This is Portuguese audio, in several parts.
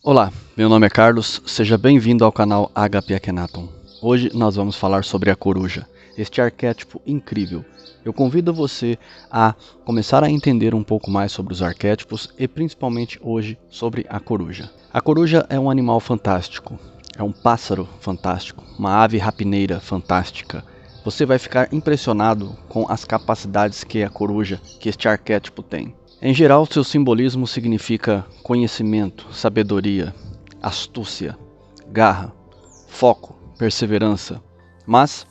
Olá, meu nome é Carlos, seja bem-vindo ao canal HP Akhenaton. Hoje nós vamos falar sobre a coruja, este arquétipo incrível. Eu convido você a começar a entender um pouco mais sobre os arquétipos e principalmente hoje sobre a coruja. A coruja é um animal fantástico, é um pássaro fantástico, uma ave rapineira fantástica. Você vai ficar impressionado com as capacidades que a coruja, que este arquétipo tem. Em geral, seu simbolismo significa conhecimento, sabedoria, astúcia, garra, foco, perseverança. Mas,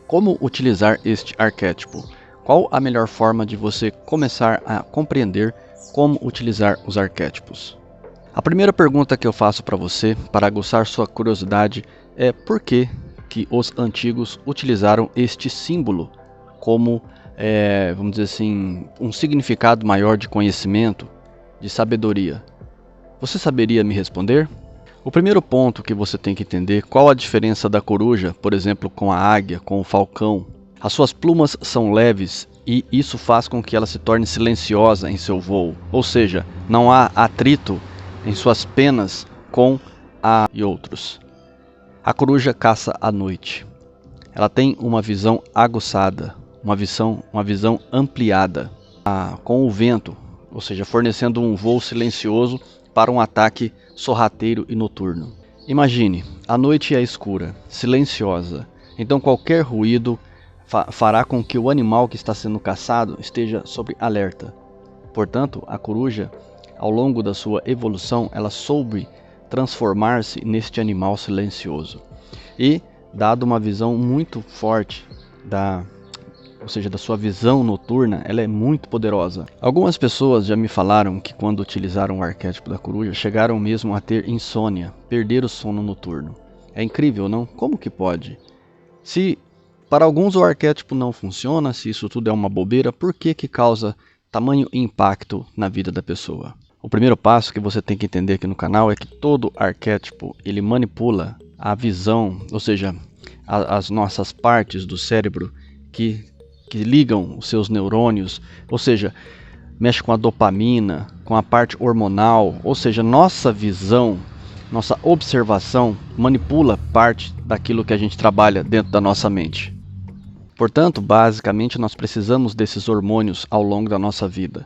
como utilizar este arquétipo? Qual a melhor forma de você começar a compreender como utilizar os arquétipos? A primeira pergunta que eu faço para você, para aguçar sua curiosidade, é por que os antigos utilizaram este símbolo como vamos dizer assim, um significado maior de conhecimento, de sabedoria. Você saberia me responder? O primeiro ponto que você tem que entender, qual a diferença da coruja, por exemplo, com a águia, com o falcão. As suas plumas são leves e isso faz com que ela se torne silenciosa em seu voo, ou seja, não há atrito em suas penas com a e outros. A coruja caça à noite. Ela tem uma visão aguçada, uma visão ampliada, com o vento, ou seja, fornecendo um voo silencioso para um ataque sorrateiro e noturno. Imagine, a noite é escura, silenciosa, então qualquer ruído fará com que o animal que está sendo caçado esteja sob alerta. Portanto, a coruja, ao longo da sua evolução, ela soube transformar-se neste animal silencioso. E, dado uma visão muito forte da sua visão noturna, ela é muito poderosa. Algumas pessoas já me falaram que quando utilizaram o arquétipo da coruja, chegaram mesmo a ter insônia, perder o sono noturno. É incrível, não? Como que pode? Se para alguns o arquétipo não funciona, se isso tudo é uma bobeira, por que causa tamanho impacto na vida da pessoa? O primeiro passo que você tem que entender aqui no canal é que todo arquétipo, ele manipula a visão, ou seja, as nossas partes do cérebro que ligam os seus neurônios, ou seja, mexe com a dopamina, com a parte hormonal, ou seja, nossa visão, nossa observação manipula parte daquilo que a gente trabalha dentro da nossa mente. Portanto, basicamente, nós precisamos desses hormônios ao longo da nossa vida.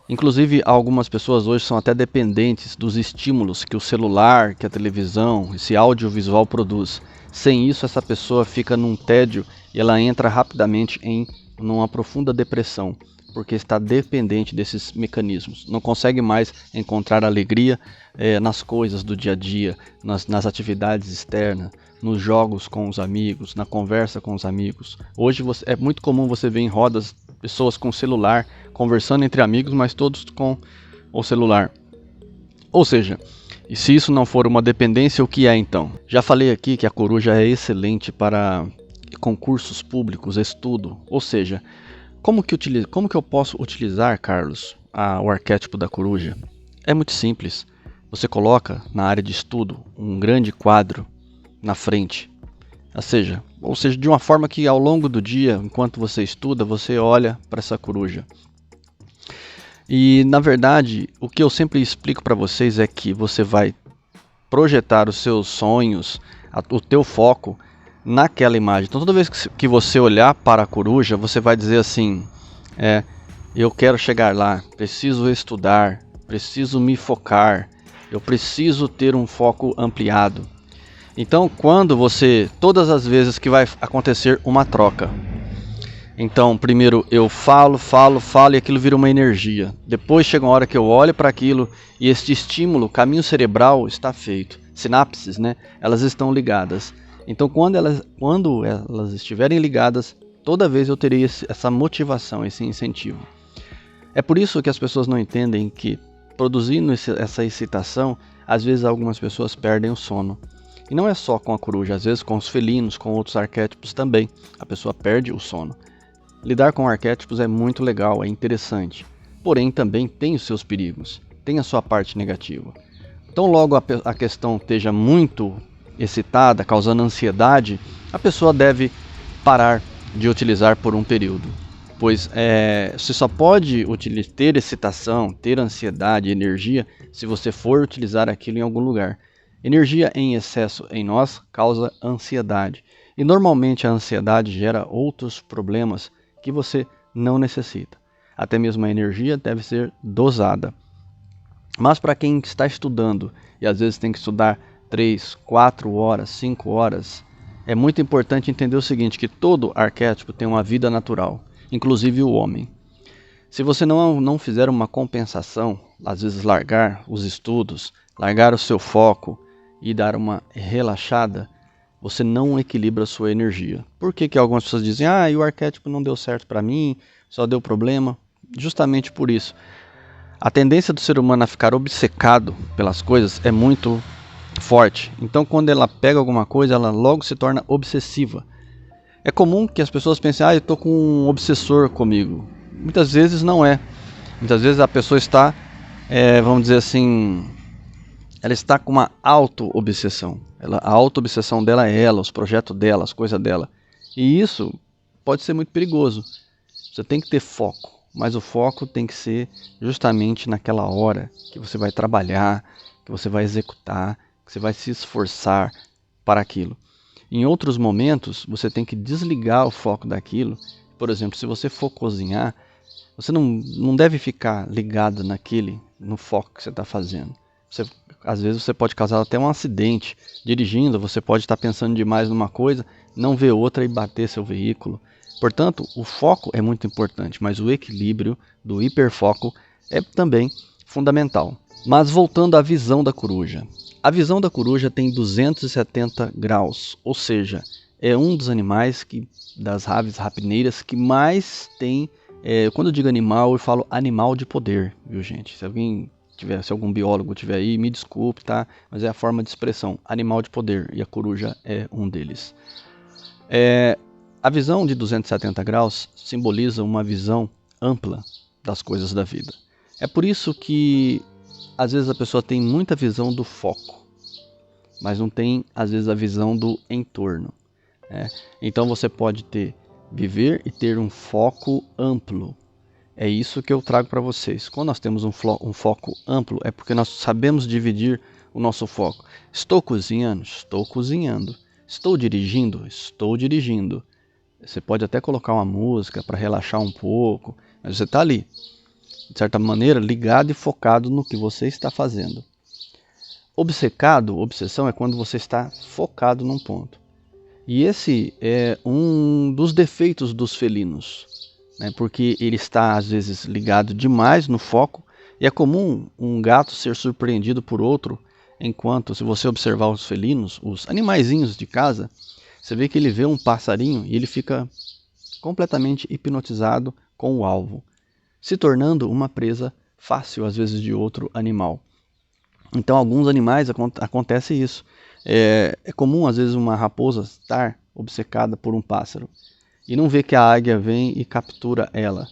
Inclusive, algumas pessoas hoje são até dependentes dos estímulos que o celular, que a televisão, esse audiovisual produz. Sem isso, essa pessoa fica num tédio e ela entra rapidamente em uma profunda depressão, porque está dependente desses mecanismos. Não consegue mais encontrar alegria nas coisas do dia a dia, nas atividades externas, nos jogos com os amigos, na conversa com os amigos. Hoje é muito comum você ver em rodas pessoas com celular, conversando entre amigos, mas todos com o celular. Ou seja, e se isso não for uma dependência, o que é então? Já falei aqui que a coruja é excelente para concursos públicos, estudo. Ou seja, como que eu posso utilizar, Carlos, o arquétipo da coruja? É muito simples. Você coloca na área de estudo um grande quadro na frente. Ou seja, de uma forma que ao longo do dia, enquanto você estuda, você olha para essa coruja. E na verdade, o que eu sempre explico para vocês é que você vai projetar os seus sonhos, o teu foco naquela imagem. Então toda vez que você olhar para a coruja, você vai dizer assim, eu quero chegar lá, preciso estudar, preciso me focar, eu preciso ter um foco ampliado. Então todas as vezes que vai acontecer uma troca, então primeiro eu falo e aquilo vira uma energia. Depois chega uma hora que eu olho para aquilo e este estímulo, caminho cerebral está feito. Sinapses, né? Elas estão ligadas. Então quando elas estiverem ligadas, toda vez eu terei essa motivação, esse incentivo. É por isso que as pessoas não entendem que produzindo essa excitação, às vezes algumas pessoas perdem o sono. E não é só com a coruja, às vezes com os felinos, com outros arquétipos também, a pessoa perde o sono. Lidar com arquétipos é muito legal, é interessante, porém também tem os seus perigos, tem a sua parte negativa. Então logo a questão esteja muito excitada, causando ansiedade, a pessoa deve parar de utilizar por um período. pois você só pode ter excitação, ter ansiedade, energia, se você for utilizar aquilo em algum lugar. Energia em excesso em nós causa ansiedade, e normalmente a ansiedade gera outros problemas que você não necessita. Até mesmo a energia deve ser dosada. Mas para quem está estudando, e às vezes tem que estudar 3, 4 horas, 5 horas, é muito importante entender o seguinte, que todo arquétipo tem uma vida natural, inclusive o homem. Se você não fizer uma compensação, às vezes largar os estudos, largar o seu foco e dar uma relaxada, você não equilibra a sua energia. Por que algumas pessoas dizem, e o arquétipo não deu certo para mim, só deu problema? Justamente por isso. A tendência do ser humano a ficar obcecado pelas coisas é muito forte. Então, quando ela pega alguma coisa, ela logo se torna obsessiva. É comum que as pessoas pensem, eu estou com um obsessor comigo. Muitas vezes não é. Muitas vezes a pessoa está, vamos dizer assim, ela está com uma auto-obsessão. A auto-obsessão dela é ela, os projetos dela, as coisas dela. E isso pode ser muito perigoso. Você tem que ter foco, mas o foco tem que ser justamente naquela hora que você vai trabalhar, que você vai executar, que você vai se esforçar para aquilo. Em outros momentos, você tem que desligar o foco daquilo. Por exemplo, se você for cozinhar, você não deve ficar ligado no foco que você está fazendo. Às vezes você pode causar até um acidente. Dirigindo, você pode estar pensando demais numa coisa, não ver outra e bater seu veículo. Portanto, o foco é muito importante, mas o equilíbrio do hiperfoco é também fundamental. Mas voltando à visão da coruja. A visão da coruja tem 270 graus, ou seja, é um dos animais das aves rapineiras que mais tem, quando eu digo animal, eu falo animal de poder, viu gente? Se algum biólogo tiver aí, me desculpe, tá? Mas é a forma de expressão, animal de poder, e a coruja é um deles. A visão de 270 graus simboliza uma visão ampla das coisas da vida. É por isso que às vezes a pessoa tem muita visão do foco, mas não tem às vezes a visão do entorno. Então você pode viver e ter um foco amplo. É isso que eu trago para vocês. Quando nós temos um foco amplo, é porque nós sabemos dividir o nosso foco. Estou cozinhando? Estou cozinhando. Estou dirigindo? Estou dirigindo. Você pode até colocar uma música para relaxar um pouco, mas você está ali, de certa maneira, ligado e focado no que você está fazendo. Obsessão é quando você está focado num ponto. E esse é um dos defeitos dos felinos, porque ele está às vezes ligado demais no foco, e é comum um gato ser surpreendido por outro, enquanto se você observar os felinos, os animaizinhos de casa, você vê que ele vê um passarinho e ele fica completamente hipnotizado com o alvo, se tornando uma presa fácil às vezes de outro animal. Então alguns animais acontece isso. É comum às vezes uma raposa estar obcecada por um pássaro e não vê que a águia vem e captura ela.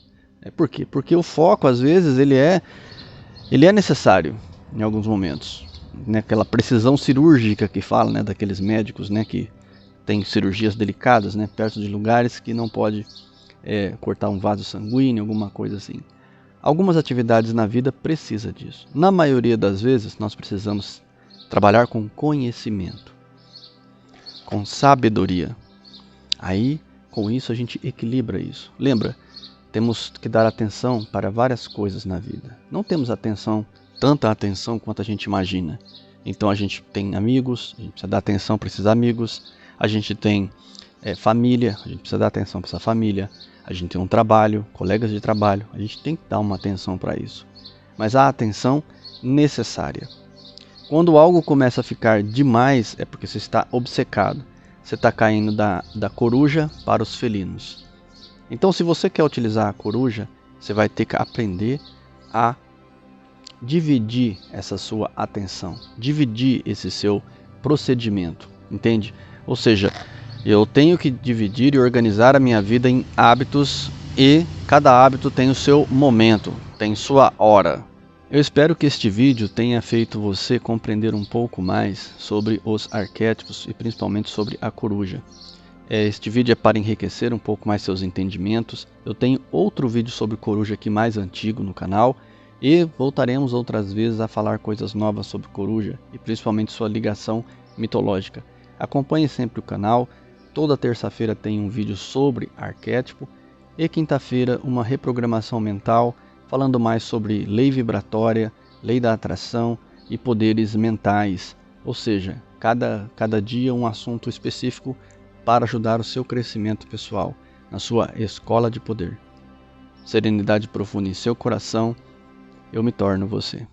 Por quê? Porque o foco às vezes ele é necessário em alguns momentos. Aquela precisão cirúrgica que fala, daqueles médicos que tem cirurgias delicadas, perto de lugares que não pode cortar um vaso sanguíneo, alguma coisa assim. Algumas atividades na vida precisam disso. Na maioria das vezes, nós precisamos trabalhar com conhecimento, com sabedoria. Aí, com isso, a gente equilibra isso. Lembra, temos que dar atenção para várias coisas na vida. Não temos tanta atenção quanto a gente imagina. Então a gente tem amigos, a gente precisa dar atenção para esses amigos. A gente tem família, a gente precisa dar atenção para essa família. A gente tem um trabalho, colegas de trabalho, a gente tem que dar uma atenção para isso. Mas a atenção necessária. Quando algo começa a ficar demais, é porque você está obcecado. Você está caindo da coruja para os felinos. Então, se você quer utilizar a coruja, você vai ter que aprender a dividir essa sua atenção, dividir esse seu procedimento, entende? Ou seja, eu tenho que dividir e organizar a minha vida em hábitos e cada hábito tem o seu momento, tem sua hora. Eu espero que este vídeo tenha feito você compreender um pouco mais sobre os arquétipos e principalmente sobre a coruja. Este vídeo é para enriquecer um pouco mais seus entendimentos. Eu tenho outro vídeo sobre coruja aqui mais antigo no canal e voltaremos outras vezes a falar coisas novas sobre coruja e principalmente sua ligação mitológica. Acompanhe sempre o canal. Toda terça-feira tem um vídeo sobre arquétipo e quinta-feira uma reprogramação mental falando mais sobre lei vibratória, lei da atração e poderes mentais, ou seja, cada dia um assunto específico para ajudar o seu crescimento pessoal na sua escola de poder. Serenidade profunda em seu coração, eu me torno você.